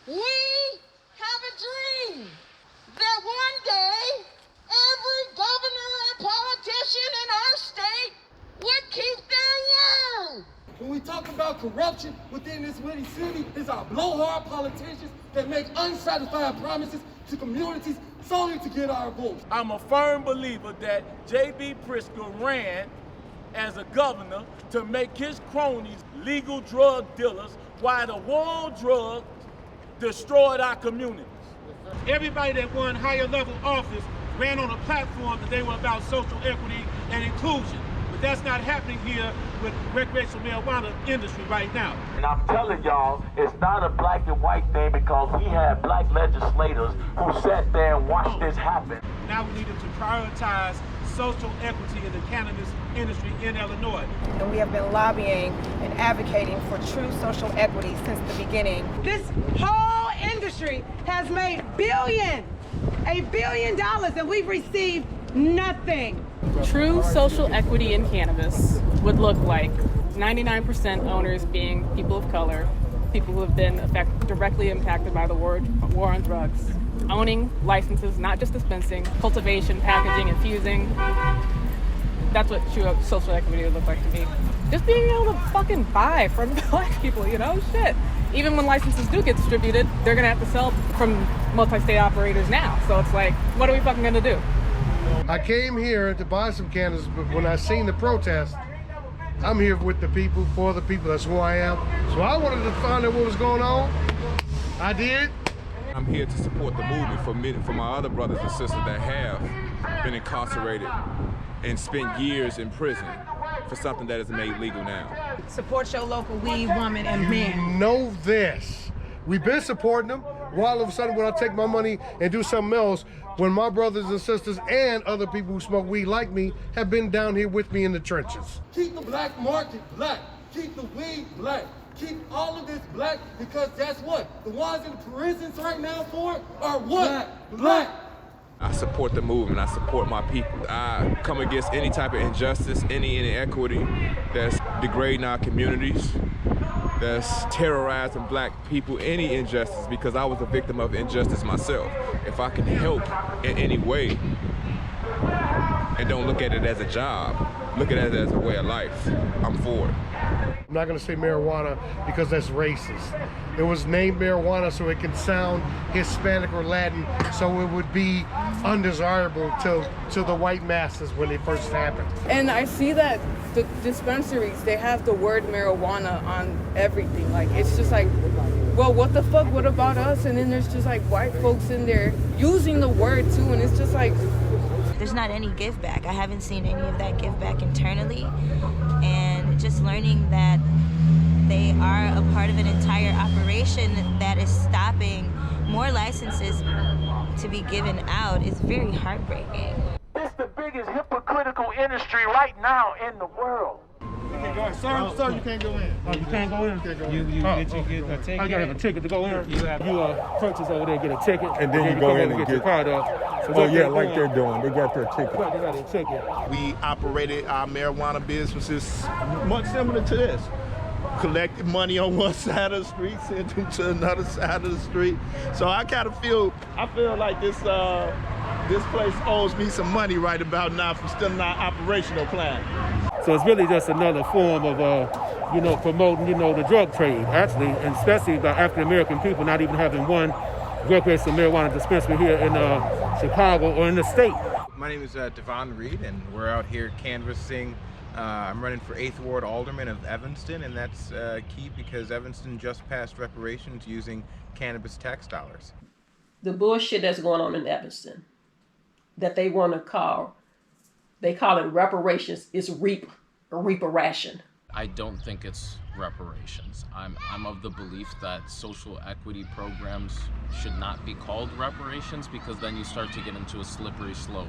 We have a dream that one day every governor and politician in our state would keep their word. When we talk about corruption within this winning city, it's our blowhard politicians that make unsatisfied promises to communities solely to get our votes. I'm a firm believer that J.B. Pritzker ran as a governor to make his cronies legal drug dealers while the war on drugs destroyed our communities. Everybody that won higher level office ran on a platform that they were about social equity and inclusion. But that's not happening here with recreational marijuana industry right now. And I'm telling y'all, it's not a black and white thing because we had black legislators who sat there and watched this happen. Now we need to prioritize social equity in the cannabis industry in Illinois. And we have been lobbying and advocating for true social equity since the beginning. This whole industry has made $1 billion, and we've received nothing. True social equity in cannabis would look like 99% owners being people of color, people who have been directly impacted by the war on drugs, owning licenses, not just dispensing, cultivation, packaging, infusing. That's what true social equity would look like to me. Just being able to fucking buy from black people, shit. Even when licenses do get distributed, they're gonna have to sell from multi-state operators now. So it's like, what are we fucking gonna do? I came here to buy some cannabis, but when I seen the protest, I'm here with the people, for the people. That's who I am. So I wanted to find out what was going on. I did. I'm here to support the movement for my other brothers and sisters that have been incarcerated and spent years in prison for something that is made legal now. Support your local weed woman and men. Know this. We've been supporting them. Why all of a sudden when I take my money and do something else, when my brothers and sisters and other people who smoke weed like me have been down here with me in the trenches. Keep the black market black. Keep the weed black. Keep all of this black because guess what? The ones in the prisons right now for it are what? Black. I support the movement. I support my people. I come against any type of injustice, any inequity that's degrading our communities, that's terrorizing black people, any injustice, because I was a victim of injustice myself. If I can help in any way and don't look at it as a job, look at it as a way of life, I'm for it. I'm not gonna say marijuana because that's racist. It was named marijuana so it can sound Hispanic or Latin, so it would be undesirable to the white masses when they first happened. And I see that the dispensaries, they have the word marijuana on everything. Like, it's just like, well, what the fuck, what about us? And then there's just like white folks in there using the word too, and it's just like, there's not any give back. I haven't seen any of that give back internally, and just learning that they are a part of an entire operation that is stopping more licenses to be given out is very heartbreaking. It's the biggest hypocritical industry right now in the world. You can't go in. Sir, you can't go in. Oh, you can't go in? You can't go in. You get a ticket. I gotta have a ticket to go in. You purchase over there, get a ticket. And then you go in and get your card up. So like they're doing. They got their ticket. They got a ticket. We operated our marijuana businesses much similar to this. Collected money on one side of the street, sent them to another side of the street. So I feel like this place owes me some money right about now for still not operational plan. So it's really just another form of, promoting, the drug trade, actually, and especially by African-American people not even having one recreational marijuana dispensary here in Chicago or in the state. My name is Devon Reed, and we're out here canvassing. I'm running for 8th Ward Alderman of Evanston, and that's key because Evanston just passed reparations using cannabis tax dollars. The bullshit that's going on in Evanston that they want to call it reparations is reparation. I don't think it's reparations. I'm of the belief that social equity programs should not be called reparations because then you start to get into a slippery slope.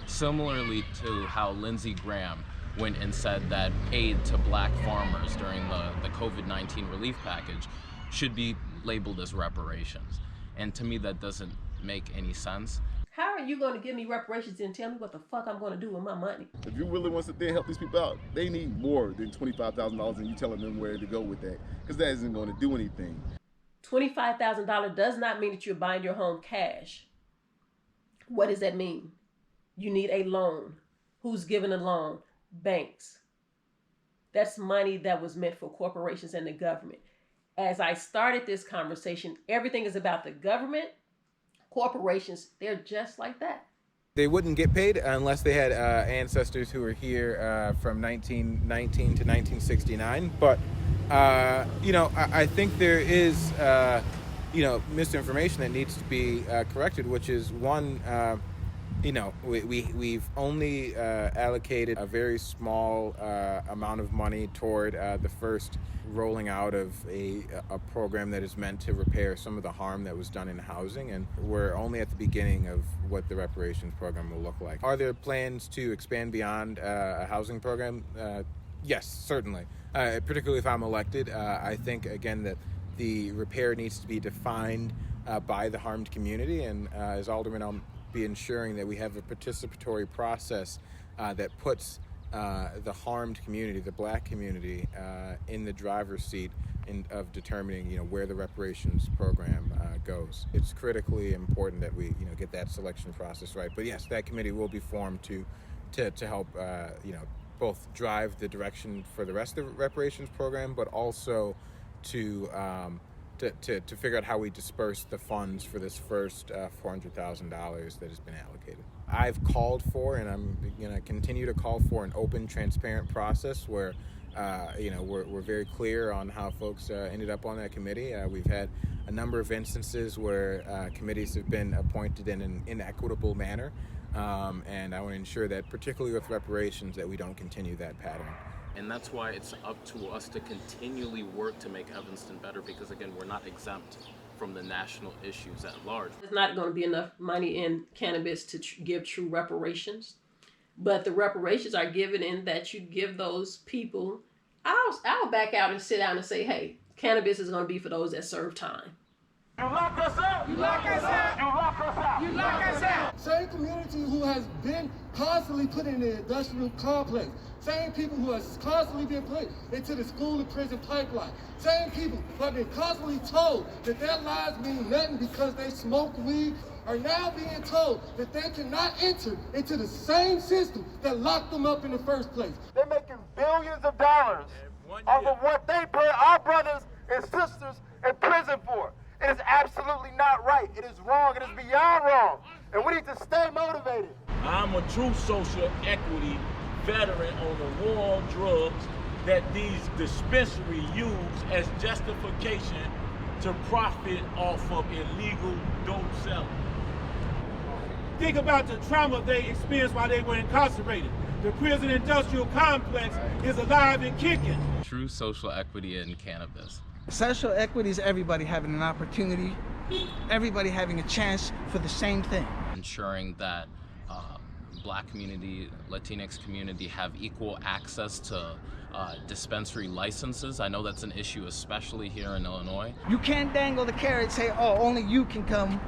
Similarly to how Lindsey Graham went and said that aid to black farmers during the COVID-19 relief package should be labeled as reparations. And to me, that doesn't make any sense. How are you going to give me reparations and tell me what the fuck I'm going to do with my money? If you really want to sit there and help these people out, they need more than $25,000 and you telling them where to go with that, because that isn't going to do anything. $25,000 does not mean that you're buying your home cash. What does that mean? You need a loan. Who's giving a loan? Banks. That's money that was meant for corporations and the government. As I started this conversation, everything is about the government. Corporations, they're just like that. They wouldn't get paid unless they had ancestors who were here from 1919 to 1969. But, I think there is, misinformation that needs to be corrected, which is one, we've only allocated a very small amount of money toward the first rolling out of a program that is meant to repair some of the harm that was done in housing, and we're only at the beginning of what the reparations program will look like. Are there plans to expand beyond a housing program? Yes, certainly. Particularly if I'm elected, I think, again, that the repair needs to be defined by the harmed community, and as Alderman, I'll be ensuring that we have a participatory process that puts the harmed community, the Black community, in the driver's seat of determining, where the reparations program goes. It's critically important that we, get that selection process right. But yes, that committee will be formed to help, both drive the direction for the rest of the reparations program, but also to figure out how we disperse the funds for this first $400,000 that has been allocated. I've called for, and I'm going to continue to call for, an open, transparent process where, we're very clear on how folks ended up on that committee. We've had a number of instances where committees have been appointed in an inequitable manner, and I want to ensure that, particularly with reparations, that we don't continue that pattern. And that's why it's up to us to continually work to make Evanston better, because again, we're not exempt from the national issues at large. There's not going to be enough money in cannabis to give true reparations, but the reparations are given in that you give those people. I'll back out and sit down and say, hey, cannabis is going to be for those that serve time. You lock us up! You lock us up! You lock us up! You lock us up! Same community who has been constantly put in the industrial complex. Same people who has constantly been put into the school and prison pipeline. Same people who have been constantly told that their lives mean nothing because they smoke weed are now being told that they cannot enter into the same system that locked them up in the first place. They're making billions of dollars off of what they put our brothers and sisters in prison for. It is absolutely not right. It is wrong. It is beyond wrong. And we need to stay motivated. I'm a true social equity veteran on the war on drugs that these dispensaries use as justification to profit off of illegal dope selling. Think about the trauma they experienced while they were incarcerated. The prison industrial complex is alive and kicking. True social equity in cannabis. Social equity is everybody having an opportunity, everybody having a chance for the same thing. Ensuring that Black community, Latinx community have equal access to dispensary licenses. I know that's an issue, especially here in Illinois. You can't dangle the carrot and say, oh, only you can come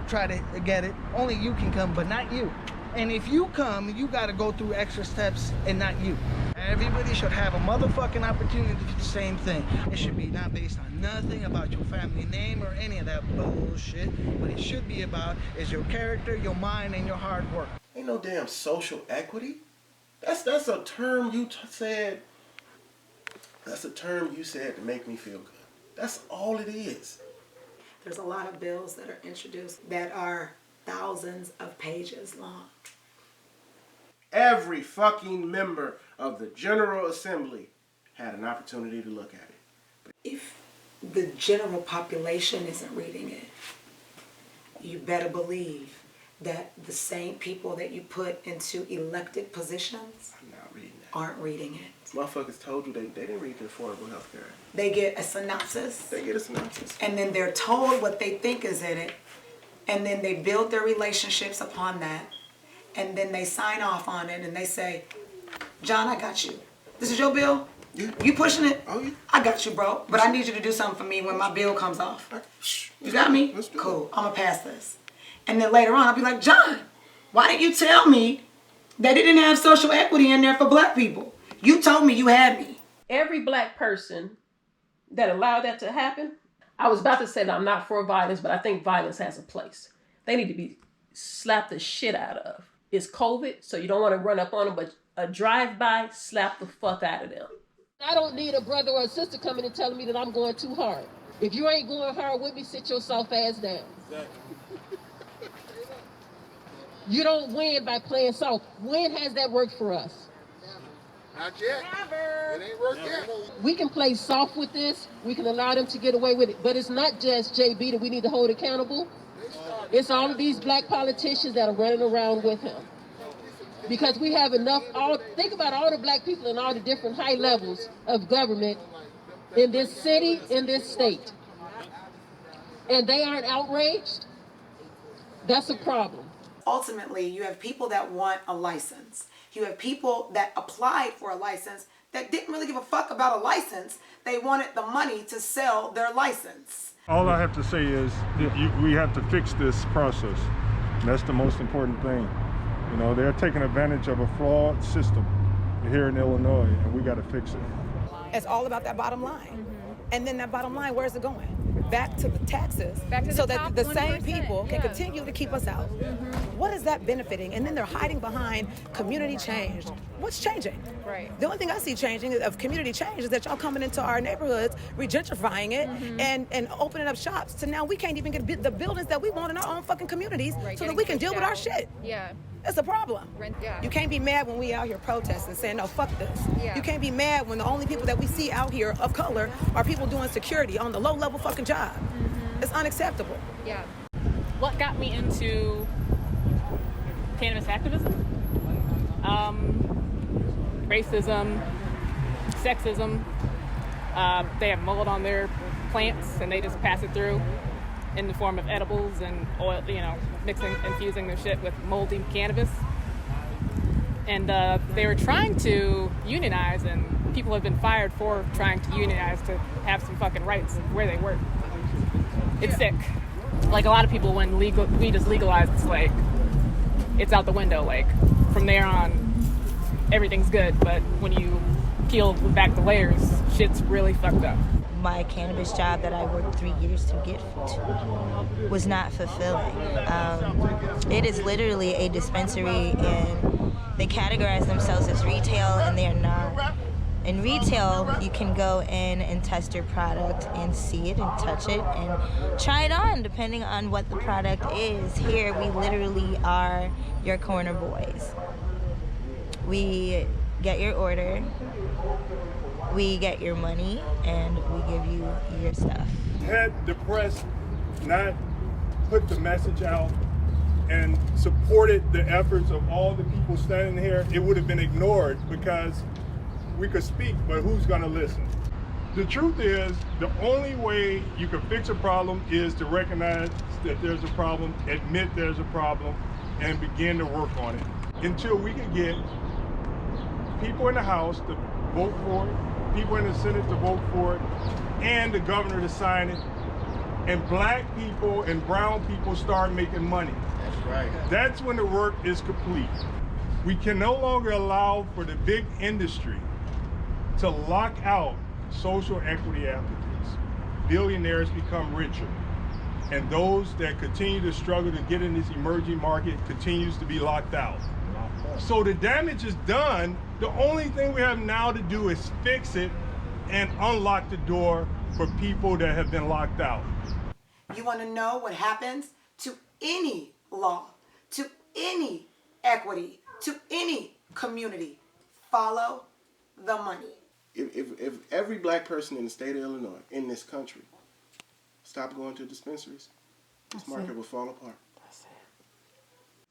try to get it. Only you can come, but not you. And if you come, you got to go through extra steps and not you. Everybody should have a motherfucking opportunity to do the same thing. It should be not based on nothing about your family name or any of that bullshit. What it should be about is your character, your mind, and your hard work. Ain't no damn social equity. That's a term you said. That's a term you said to make me feel good. That's all it is. There's a lot of bills that are introduced that are thousands of pages long. Every fucking member of the General Assembly had an opportunity to look at it. But if the general population isn't reading it, you better believe that the same people that you put into elected positions aren't reading it. Motherfuckers told you they didn't read the Affordable Health Care Act. They get a synopsis. They get a synopsis. And then they're told what they think is in it. And then they build their relationships upon that. And then they sign off on it and they say, John, I got you. This is your bill? Yeah. You pushing it? Oh, yeah. I got you, bro. But I need you to do something for me when my bill comes off. You got me? Cool. I'm going to pass this. And then later on, I'll be like, John, why didn't you tell me that it didn't have social equity in there for Black people? You told me you had me. Every Black person that allowed that to happen, I was about to say that I'm not for violence, but I think violence has a place. They need to be slapped the shit out of. It's COVID, so you don't want to run up on them, but a drive-by, slap the fuck out of them. I don't need a brother or a sister coming and telling me that I'm going too hard. If you ain't going hard with me, sit your soft ass down. You don't win by playing soft. When has that worked for us? Not yet. Never. It ain't worked yet. We can play soft with this. We can allow them to get away with it. But it's not just JB that we need to hold accountable. It's all of these black politicians that are running around with him. Because we have enough, think about all the black people in all the different high levels of government in this city, in this state. And they aren't outraged. That's a problem. Ultimately, you have people that want a license. You have people that applied for a license that didn't really give a fuck about a license. They wanted the money to sell their license. All I have to say is we have to fix this process. And that's the most important thing. You know, they're taking advantage of a flawed system here in Illinois, and we got to fix it. It's all about that bottom line. And then that bottom line, where's it going? Back to the taxes, so that the same people can continue to keep us out. What is that benefiting? And then they're hiding behind community change. What's changing? Right. The only thing I see changing of community change is that y'all coming into our neighborhoods, regentrifying it, and opening up shops. So now we can't even get the buildings that we want in our own fucking communities, so that we can deal with our shit. Yeah. It's a problem. You can't be mad when we out here protesting, saying, no, fuck this. You can't be mad when the only people that we see out here of color are people doing security on the low-level fucking job. It's unacceptable. Yeah. What got me into cannabis activism? Racism, sexism. They have mold on their plants and they just pass it through in the form of edibles and oil, infusing their shit with moldy cannabis. And they were trying to unionize, and people have been fired for trying to unionize to have some fucking rights where they work. It's sick. Like a lot of people, when weed is legalized, it's like, it's out the window. Like, from there on, everything's good. But when you peel back the layers, shit's really fucked up. My cannabis job that I worked 3 years to get to was not fulfilling. It is literally a dispensary, and they categorize themselves as retail, and they're not. In retail, you can go in and test your product and see it and touch it and try it on, depending on what the product is. Here, we literally are your corner boys. We get your order, we get your money, and we give you your stuff. Had the press not put the message out and supported the efforts of all the people standing here, it would have been ignored, because we could speak, but who's gonna listen? The truth is, the only way you can fix a problem is to recognize that there's a problem, admit there's a problem, and begin to work on it. Until we can get people in the House to vote for it, people in the Senate to vote for it, and the governor to sign it, and black people and brown people start making money. That's right. That's when the work is complete. We can no longer allow for the big industry to lock out social equity applicants. Billionaires become richer, and those that continue to struggle to get in this emerging market continues to be locked out. So the damage is done. The only thing we have now to do is fix it and unlock the door for people that have been locked out. You want to know what happens to any law, to any equity, to any community? Follow the money. If every black person in the state of Illinois, in this country, stopped going to dispensaries, this market will fall apart.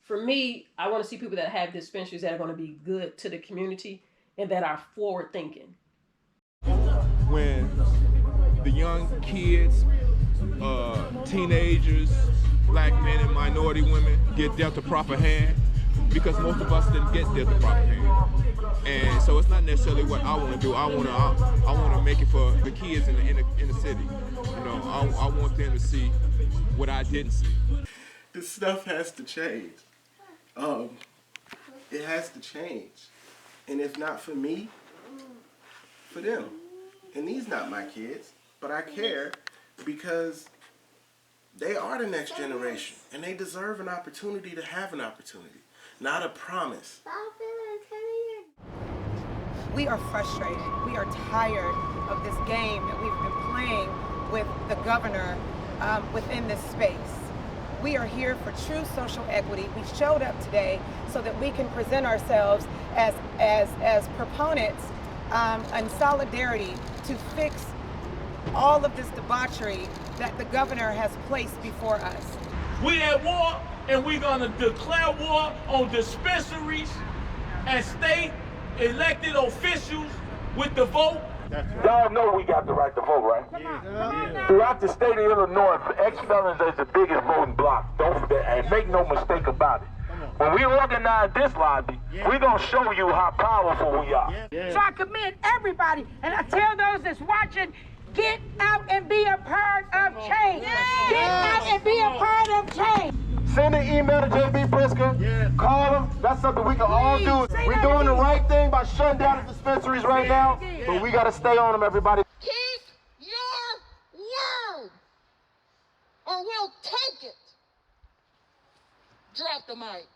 For me, I want to see people that have dispensaries that are going to be good to the community and that are forward thinking. When the young kids, teenagers, black men and minority women get dealt the proper hand, because most of us didn't get dealt the proper hand. And so it's not necessarily what I want to do. I want to make it for the kids in the city. You know, I want them to see what I didn't see. This stuff has to change. It has to change. And if not for me, for them. And these not my kids, but I care because they are the next generation, and they deserve an opportunity to have an opportunity, not a promise. We are frustrated. We are tired of this game that we've been playing with the governor within this space. We are here for true social equity. We showed up today so that we can present ourselves as proponents in solidarity to fix all of this debauchery that the governor has placed before us. We at war, and we're gonna declare war on dispensaries and state elected officials with the vote. Y'all know we got the right to vote, right? Yeah. Throughout the state of Illinois, ex-felons is the biggest voting bloc. Don't forget, and make no mistake about it. When we organize this lobby, we're going to show you how powerful we are. So I commend everybody, and I tell those that's watching, get out and be a part of change. Get out and be a part of change. Send an email to JB Pritzker. Call him. That's something we can all do. We're doing the right thing by shutting down the dispensaries right now, but we got to stay on them, everybody. Keep your word, or we'll take it. Drop the mic.